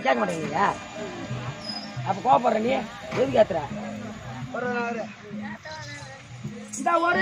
கேட்க மாட்டேங்கிறீங்க அப்ப கோபப்படுற நீ எது கேத்துற இந்த ஒரு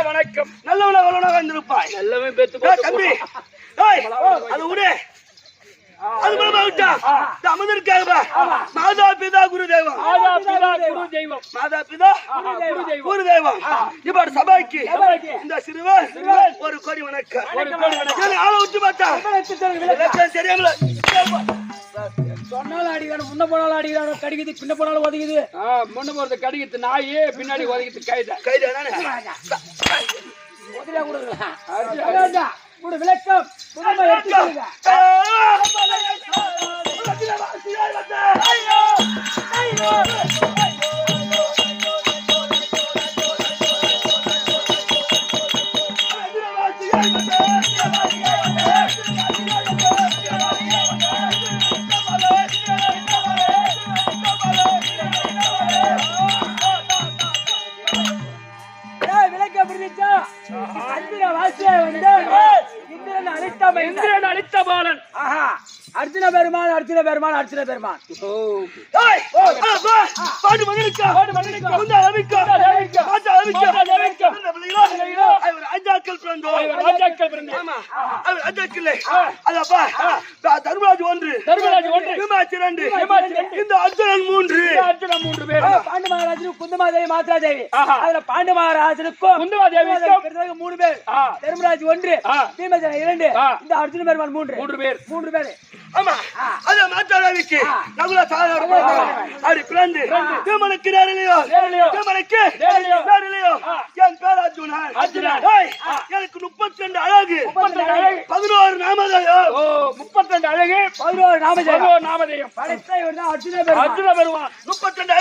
வணக்கம். நல்லவனாக வந்திருப்பாய். எல்லாமே தம்பி அது விடு. அது அமர்ந்திருக்காங்க மாதா பிதா குரு தெய்வம். மாதா பிதா குரு தெய்வம். இப்ப சபைக்கு இந்த சிறுவன் ஒரு கோடி வணக்கம். ஆளை விட்டு பார்த்தா தெரியாமல சொன்னாலும் அடிக்கிறான், முன்ன போனாலும் அடிக்கிறான், கடிக்குது, பின்ன போனாலும் ஒதுக்குது. முன்ன போறது கடிக்குது நாயே, பின்னாடி ஒதுக்குது கைது. கைது விளக்கம் அர்ஜுன பெருமான் அர்ஜுன பெருமான் அர்ஜுன பெருமான் தர்மராஜ் ஒன்று இந்த அர்ஜுனன் மூன்று பாண்டு மகாராஜனுக்கு குந்தமாதேவி மாத்ராதேவி அதுல பாண்டு மகாராஜனுக்கும் குந்தமாதேவி மூணு பேர் தர்மராஜ் ஒன்று பீமசேனன் இரண்டு இந்த அர்ஜுன பெருமான் மூன்று பேர் ஆமா அத மாத்தாளாவிக்கு நகுல சாகர அப்படி பிறந்து தேமனுக்கு நேரலையோ தேமனுக்கு நேரலையோ என் பேர் அர்ஜுனன் எனக்கு 32 அழகு 11 நாமதேயம் 32 அழகு 11 நாமதேயம் படைத்த இவர்தான் அர்ஜுன பெருமான் 32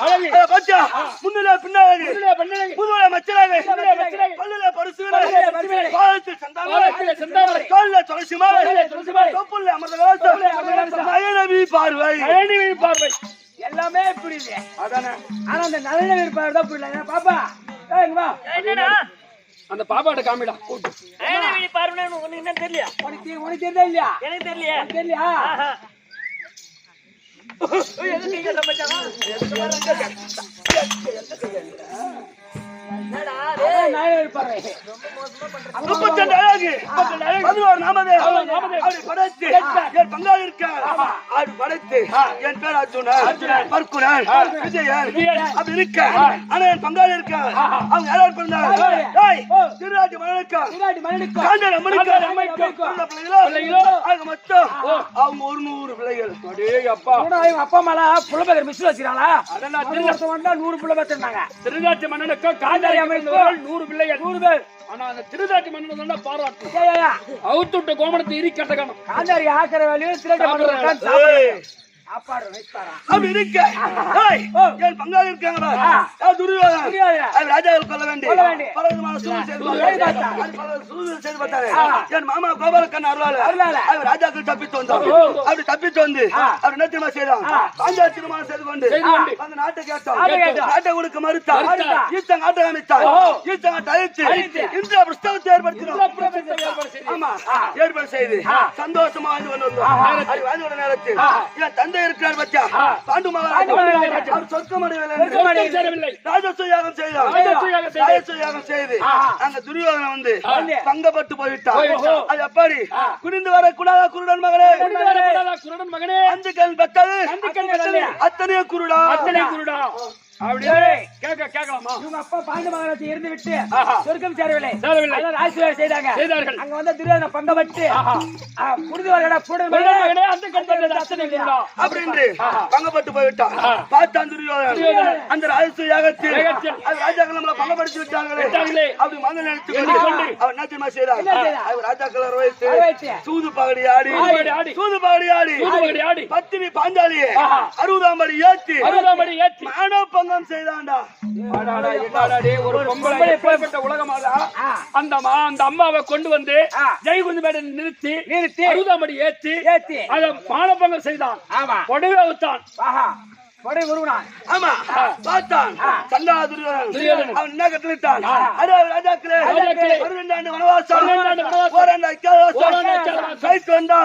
அழகு பச்சா முன்னிலே பின்னாலே முதுகுல மச்சராக பல்லுல பரிசுல பாதத்தில் சந்தாமரை கால்ல துளசிமாலை தொப்புள்ள அமர்ந்த பார்வை எல்லாமே புரியுது. ஆனா அந்த நலனவி பார்வை தான் புரியல. பாப்பா அந்த பாப்பாட்ட காமிடா பார்வை என்ன தெரியல. உனக்கு தெரியல இல்லையா? எனக்கு தெரியலையா? படைத்து என் பேர் அர்ஜுனன் பர்க்குனன் விஜயன் அப்படி இருக்க ஆனா என் பங்காளி இருக்க அவங்க யாராவது பிறந்தாங்க திருராஜ மன்னனுக்கு காண்டல் அம்மனுக்கு மொத்தம் அவங்க 100 பிள்ளைகள். அப்பா அப்பா அம்மா புலபேர் மிஸ் வச்சுக்கிறாங்களா? 100 புள்ள வச்சிருந்தாங்க. திருராஜ மன்னனுக்கு காண்டாரி அம்மனுக்கு 100 பிள்ளைகள் 100 பேர். ஆனா அந்த திருராஜ மன்னன் தான் பாராட்டு அவுத்துட்ட கோமணத்தை இரி கட்டகணும் காண்டாரி ஆக்கிற வேலையும் திருராஜ மன்னன் அப்படி இருக்க என் பங்காளி இருக்காங்களா துரியோதனன் ராஜாவில் கொல்ல வேண்டி பல விதமான சூழ்நிலை செய்து பார்த்தாரு. என் மாமா கோபாலக்கண்ணன் அருளால அவர் ராஜாக்கள் தப்பித்து வந்தார். அப்படி தப்பித்து வந்து அவர் என்ன திரும்ப செய்தான்? பாஞ்சாலி திருமணம் செய்து கொண்டு அந்த நாட்டை கேட்டார். நாட்டை கொடுக்க மறுத்தார். ஈச்சங்க ஆட்டை அமைத்தார். ஈச்சங்க அழைத்து இந்தியா புஸ்தகத்தை ஏற்படுத்தினார். ஆமா, ஏற்பாடு செய்து சந்தோஷமா வாழ்ந்து கொண்டு வந்தோம். அது வாழ்ந்து கொண்ட நேரத்தில் என் தந்தை இருக்கிறார் பச்சா பாண்டு மகாராஜா அவர் சொர்க்கமடையவில்லை. ராஜசூய யாகம் செய்தார். ராஜசூய யாகம் செய்து அங்க துரியோதனன் வந்து பங்கப்பட்டு போய்விட்டார். அது எப்படி? குனிந்து வரக்கூடாதா குருடன் மகனே, குருடன் மகனே, அஞ்சு கல் பெற்றது அத்தனையே குருடா. அப்படியே கேட்கலாமா? இவங்க அப்பா பாண்டு மகாராஜ் இருந்து விட்டு சொர்க்கம் சேரவில்லை. ராஜசூயம் செய்தார்கள். அங்க வந்து துரியோதனன் பங்கப்பட்டு குருதி வரடா குருடன் மகனே அந்த கண்டது அத்தனை குருடா அப்படின்னு பங்கப்பட்டு போய்விட்டார். பார்த்தான் துரியோதனன் அந்த ராஜசூய யாகத்தில் அது ராஜாக்கள் நம்மள பங்கப்படுத்தி விட்டாங்களே. அப்படி மகன் நினைத்து கொண்டு அவர் என்ன தெரியுமா செய்தார்? அவர் ராஜாக்களை வைத்து சூது பகடி ஆடி பத்தினி பாஞ்சாலியை 60ஆம் படி ஏற்றி மானோ செய்தாண்டா. ஒரு பொம்பளை எப்பேற்பட்ட உலகமாதா அந்த அம்மாவை கொண்டு வந்து ஜெயகுந்தி மேடம் நிறுத்தி 60ஆம் படி ஏற்றி அதை மானபங்கம் செய்தான். உடவே விட்டான். ஆமா, பார்த்தான் சண்டா துரியோதனன். அவன் என்ன கட்டளிட்டான்? ராஜாக்களே 12 ஆண்டு வனவாசம் கைத்து வந்தா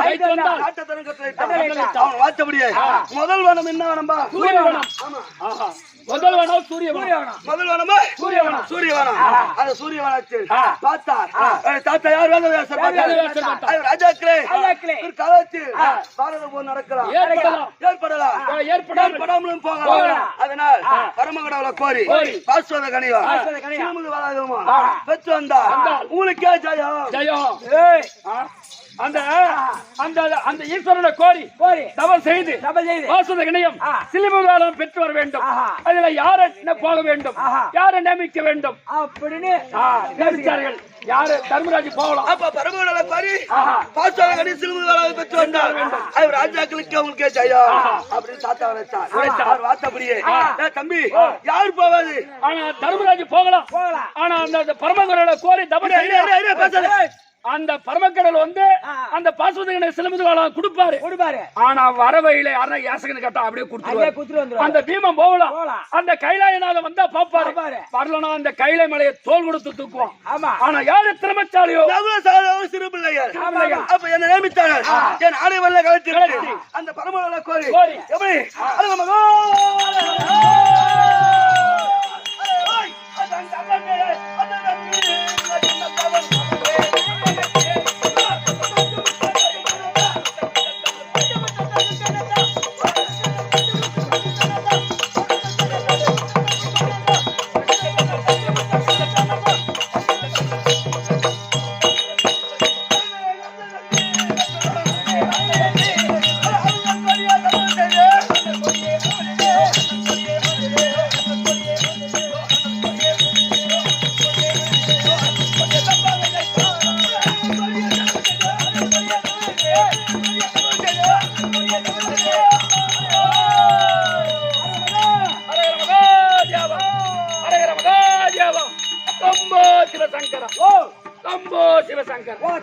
நாட்டத்தனம் கட்டளிட்டான். அவன் வார்த்தபடியே முதல் வனம் என்ன வனம்பா? சூரியவனம். முதல் வனம் சூரியவனம். முதல் வனமா சூரியவனம். அந்த சூரியவனத்தில் பார்த்தார். தாத்தா யார் ராஜாக்களே காலத்தில் பாரத போர் நடக்கலாம், ஏற்படாமலும் போகலாம். அதனால் பரமகடவுளை கோரி பாஸ்வத கனிவா பெற்று வந்தா உங்களுக்கே ஜெயம். அந்த ஈஸ்வரனை கோரி தவம் செய்து பாஸ்வத கணியம் சிலிமுகாலம் பெற்று வர வேண்டும். அதுல யாரை போக வேண்டும், யாரை நியமிக்க வேண்டும் அப்படின்னு நியமித்தார்கள். யாரு தர்மராஜ் போகலாம். அப்ப பரமகடவுளை கோரி பாஸ்வத கனி சிலிமுகாலம் பெற்று வந்தார். அவர் ராஜாக்களுக்கு அவங்களுக்கே ஜெயம் அப்படின்னு தாத்தா வளைத்தார். வார்த்தைப்படியே தம்பி யாரு போவாது? ஆனா தர்மராஜ் போகலாம். ஆனா அந்த பரமகடவுளை கோரி தவறு அந்த பரமக்கடல் வந்து அந்த பாஸ்வதகனை சிலம்புகாலம் கொடுப்பாரு. ஆனா வரவையில யாரா யாசகன்னு கேட்டா அப்படியே கொடுத்துருவாரு. அந்த பீமம் போகலாம். அந்த கைலாயனால வந்தா பாப்பாரு. வரலனா அந்த கைலை மலையை தோல் கொடுத்து தூக்குவான். ஆனா யாரு திறமச்சாலியோ சிறு பிள்ளைகள் அப்ப என்ன நியமித்தார்கள். என் ஆடை வல்ல கழித்து அந்த பரமகடவுளை கோரி எப்படி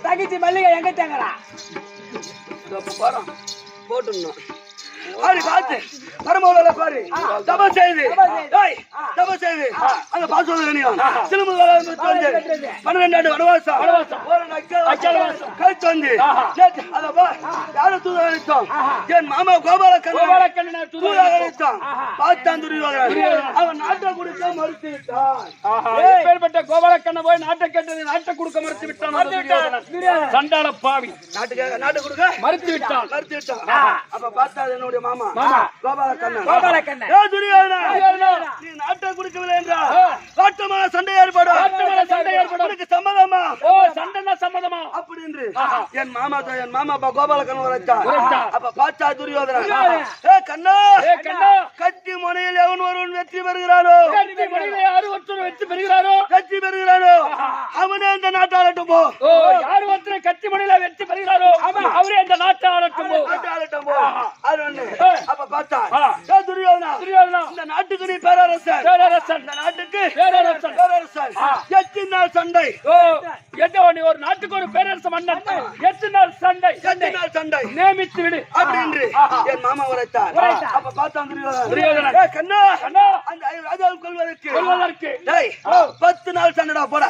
தகிச்சு மல்லிகை எங்க தேங்கறா போட்டுணும். அப்படி பார்த்து பரமகடவுளை கோரி தபம் செய்து அந்த பாஸ்வத கனியம் சிலிமுகாலம் பெற்று வந்து 12 ஆண்டு வனவாசம் கழித்து வந்து யாரை தூதாக அளித்தோம்? என் மாமா கோபாலக்கண்ணனை தூதாக அளித்தோம். பார்த்தான் துரியோதனன். அவன் நாட்டை கொடுக்க மறுத்து விட்டான். கோபாலக்கண்ணன் போய் நாட்டை கேட்டது நாட்டை கொடுக்க மறுத்து விட்டான். சண்டாள பாவி நாட்டை கொடுக்க மறுத்து விட்டான். அப்ப பார்த்தா என்னுடைய மாமா கோபாலக்கண்ணன் நீ நாட்டை கொடுக்கவில்லை என்றால் காட்டமான சண்டை ஏற்படும். சம்மதமா? சண்டைனா சம்மதமா அப்படி என்று என் மாமா கோபாலகன் உரைத்தார். அப்ப பார்த்தா துரியோதனன், ஏ கண்ணா, கத்தி முனையில் எவன் ஒருவன் வெற்றி பெறுகிறானோ, யாரு ஒருத்தர் வெற்றி பெறுகிறாரோ அவனே இந்த நாட்டை ஆளட்டும் போ. யாரு ஒருத்தர் கத்தி முனையில வெற்றி பெறுகிறாரோ அவரே இந்த நாட்டை ஆளட்டும் போ. அது ஒண்ணு. அப்ப பார்த்தா, ஏ துரியோதனா, இந்த நாட்டுக்கு நீ பேரரசன், இந்த நாட்டுக்கு பேரரசன். எத்தனை நாள் சண்டை? நீ ஒரு நாட்டுக்கு ஒரு பேரரசு மன்னன், எத்தனை நாள் சண்டை நியமித்து விடு அப்படின்னு என் மாமா உரைத்தார். அப்ப பார்த்தான் துரியோதனன், ஏ கண்ணா, அந்த ராஜாவை கொல்வதற்கு 10 நாள் சண்டைடா போட.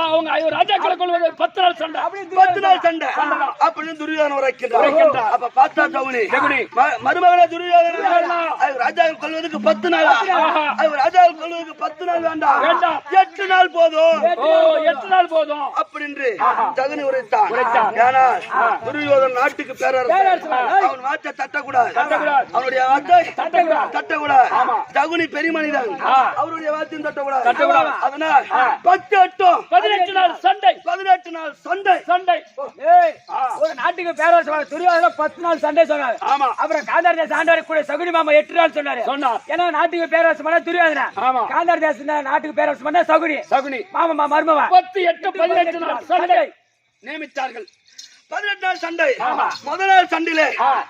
அவங்க ராஜாக்களை கொள்வது 10 நாள் சண்டை, 10 நாள் சண்டை அப்படின்னு துரியோதனன் உரைக்கின்றார். அப்ப பார்த்தா ஜவுனி மருமகனே துரியோதனன், ராஜாவை கொல்வதற்கு 10 நாள், ராஜாவை கொல்வதற்கு 10 நாள் வேண்டாம், 8 நாள் போதும், 8 நாள் போதும் அப்படின்னு ஜகுனி உரைத்தான். ஏன்னா துரியோதனன் நாட்டுக்கு பேரரசன், அவன் வார்த்தை தட்டக்கூடாது, அவனுடைய வார்த்தை தட்டக்கூடாது. ஜகுனி பெரிய மனிதன், அவருடைய வார்த்தையும் தட்டக்கூடாது. அதனால் 18 நாள் சண்டை. ஒரு நாட்டுக்கு பேரரசு துரியோதனன் 10 நாள் சண்டை சொன்னாரு. அப்புறம் காந்தாரி தேசம் ஆண்டவர் கூட சகுனி மாமா 8 நாள் சொன்னாரு. ஏன்னா நாட்டுக்கு பேரரசு பண்ண துரியோதனன், காந்தாரி தேசம் நாட்டுக்கு பேரரசு பண்ண சகுனி மாமா மருமவன். 18 நாள் சண்டை நியமித்தார்கள். 18 நாள் சண்டை. முதல் நாள் சண்டையிலே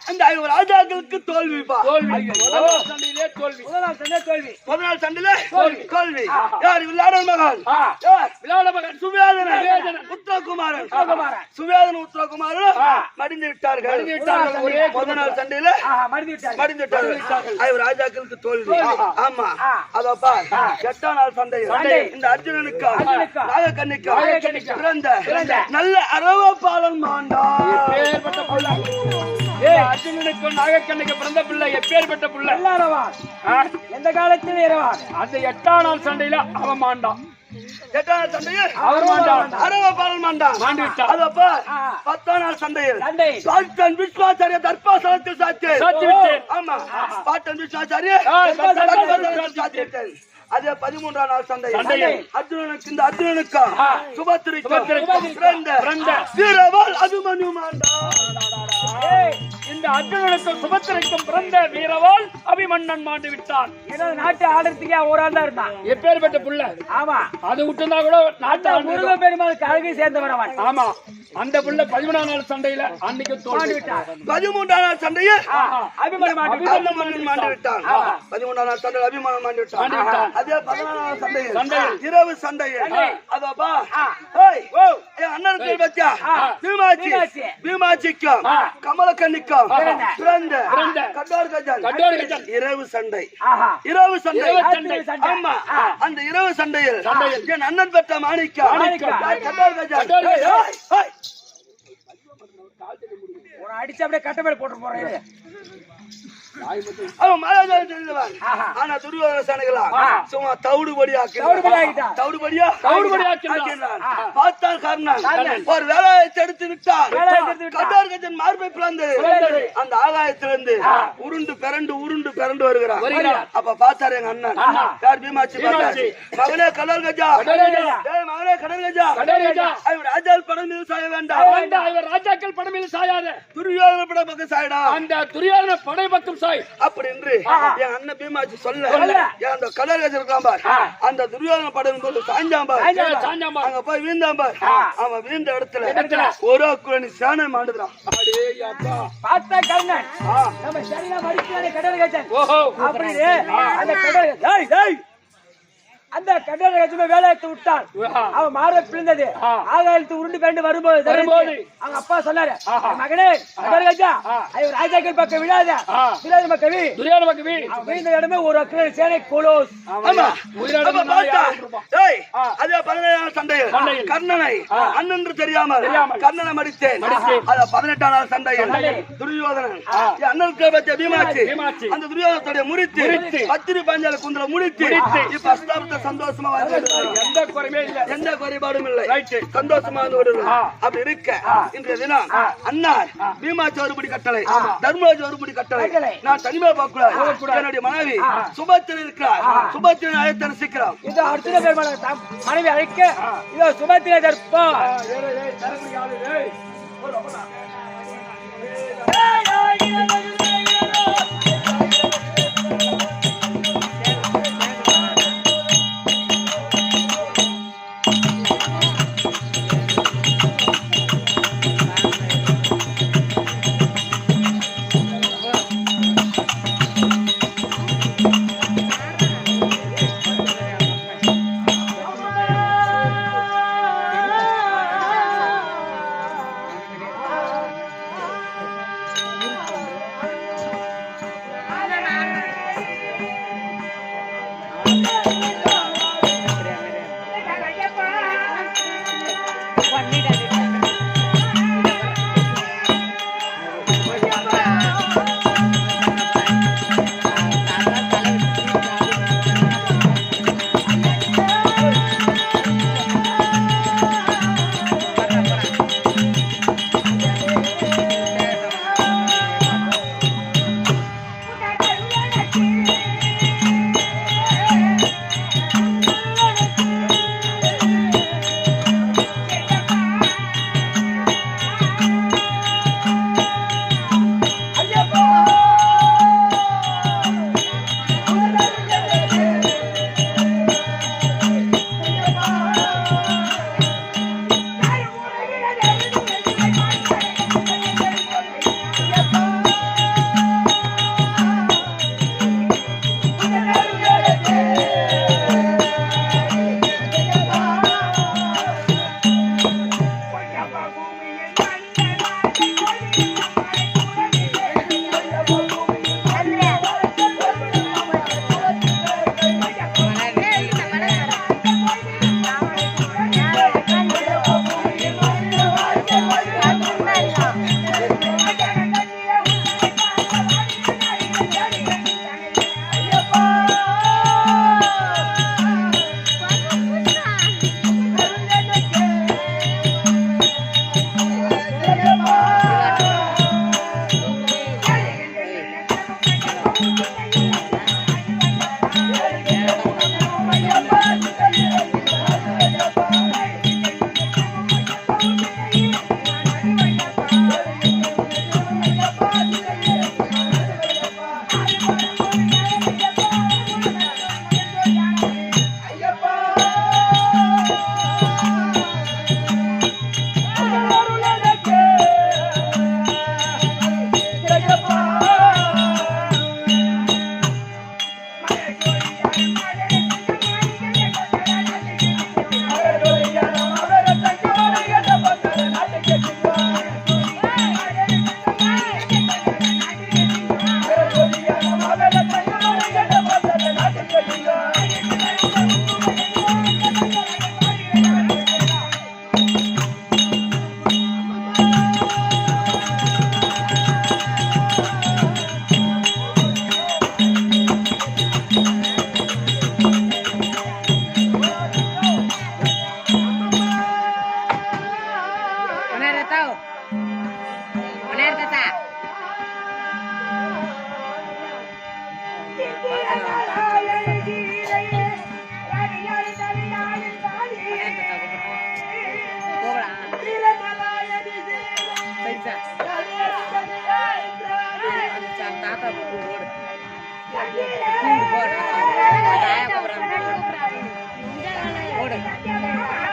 அந்த ராஜாக்களுக்கு தோல்வி. முதல் நாள் சண்டையிலே தோல்வி. யார்? வில்லாளன் மகன் சுவேதனன், உத்தரகுமாரன். உத்தரகுமாரன் மடிந்து விட்டார்கள். முதல் நாள் சண்டையில மடிந்து விட்டார்கள். ராஜாக்களுக்கு தோல்வி. ஆமா, அதப்பா 8ஆம் நாள் சண்டையில் இந்த அர்ஜுனனுக்கு நாகக்கண்ணிக்கு பிறந்த நல்ல அரவபாலன் மாண்டான். அர்ஜுனனுக்கு நாகக்கண்ணுக்கு பிறந்த பிள்ளை எப்பேற்பட்ட பிள்ளை? எந்த காலத்தில் இரவான். அந்த 8ஆம் நாள் சண்டையில அவன் மாண்டான். 8ஆம் நாள் சண்டையில் அவர் மாண்டான், அரவபாலன் மாண்டு விட்டான். அதப்பா 10ஆம் நாள் சண்டையில் பாட்டன் விஸ்வாச்சாரிய தர்பாசனத்தில் சாட்சி. ஆமா, பாட்டன் விஸ்வாச்சாரிய சாட்சி. அதே 13ஆம் நாள் சண்டையில் அர்ஜுனனுக்கு சுபத்திரைக்கும் பிறந்த வீரவாள் அபிமன்யு மாண்டான். இந்த அர்ஜுனனுக்கு சுபத்திரைக்கும் பிறந்த வீரவாள் அபிமன்னன் மாண்டு விட்டான். நாட்டு ஆடுறதுக்கே ஒரு ஆள் தான் இருந்தான். எப்பேற்பட்ட புள்ள? ஆமா, அது விட்டுந்தா கூட நாட்டு முருக பெருமாளுக்கு அழகை சேர்ந்தவன். ஆமா, அந்த புள்ள 13ஆம் நாள் சண்டையில அன்னைக்கு தோல்வி விட்டான். 13ஆம் நாள் சண்டையில் அபிமன்யு மாண்டு விட்டான். 13ஆம் நாள் சண்டையில் அபிமன்யு மாண்டு விட்டான். அதே 14ஆம் நாள் சண்டையில் இரவு சண்டையில் அதப்பா அண்ணனுக்கு பத்தியா பீமாச்சிக்கும் கமலக்கண்ணிக்கும் பிறந்த கட்டார்கஜன் இரவு சண்டை. ஆமா, அந்த இரவு சண்டையில் என் அண்ணன் பெற்ற மாணிக்கம் அடிச்சு அப்படியே கட்டப்படி போட்டு போறேன். அவன் மகாராஜா தெரிந்தவன். ஆனா துரியோதன சேனைகளா சும்மா தவிடுபடியா பார்த்தான் கர்ணன். ஒரு வேலையத்தை எடுத்து விட்டான். கட்டார்கஜன் மார்பை பிளந்து அந்த ஆகாயத்திலிருந்து உருண்டு பிறண்டு வருகிறான். அப்ப பார்த்தாரு எங்க அண்ணன் யார் பீமாச்சி பார்த்தாரு. மகனே கடல்கஜா, மகனே கடல்கஜா, இவர் ராஜாக்கள் படம் மீது சாய வேண்டாம், இவர் ராஜாக்கள் படம் மீது சாயாத, துரியோதன படம் பக்கம் சாயடா, அந்த துரியோதன படை பக்கம் அப்படி என்று என் அண்ணன் பீமாச்சி சொல்ல அந்த கடல்கஜன் இருக்கான் பார், அந்த துரியோதன படம் சாஞ்சாம் பார், அங்க போய் வீழ்ந்தான் பார். அவன் வீழ்ந்த இடத்துல ஒரு குழந்தை சேனை மாண்டுறான். பார்த்தா கர்ணன் நம்ம சரியா மடிச்சானே கடல்கஜன். அப்படியே அந்த கடற்கரை வேலையத்தை விட்டான். அவன் மாற பிளந்தது ஆகாயத்து உருண்டு பேண்டு வரும்போது அவங்க அப்பா சொன்னாரு, மகனே கடற்கஜா ராஜாக்கள் பக்கம் விழாத, துரியோதன பக்கம் வீழ்ந்த இடமே ஒரு அக்கறை சேனை கோலோஸ். அதே 17ஆம் சண்டையில் கர்ணனை அண்ணன் தெரியாமல் கர்ணனை மடித்தேன். 18ஆம் நாள் சண்டையில் துரியோதனன் அண்ணனுக்கு பற்றிய பீமாச்சி அந்த துரியோதனத்துடைய முறித்து பத்திரி பாஞ்சால குந்திர முடித்து இப்ப சந்தோஷமா வாழ்ந்து எந்த குறையுமே இல்ல, எந்த குறைபாடும் இல்லை. ரைட். சந்தோஷமா அப்படி இருக்க இன்றைய தினம் அண்ணார் பீமாச்சி ஒருபடி கட்டளை, தர்மராஜ் ஒருபடி கட்டளை. நான் தனிமையா பார்க்கக்கூடாது. என்னுடைய மனைவி சுபத்திரன் இருக்கிறார். சுபத்திரன் அழைத்து ரசிக்கிறோம். இது அர்ஜுன பெருமாள் மனைவி அழைக்க இதோ சுபத்திரே தர்ப்பா. Order.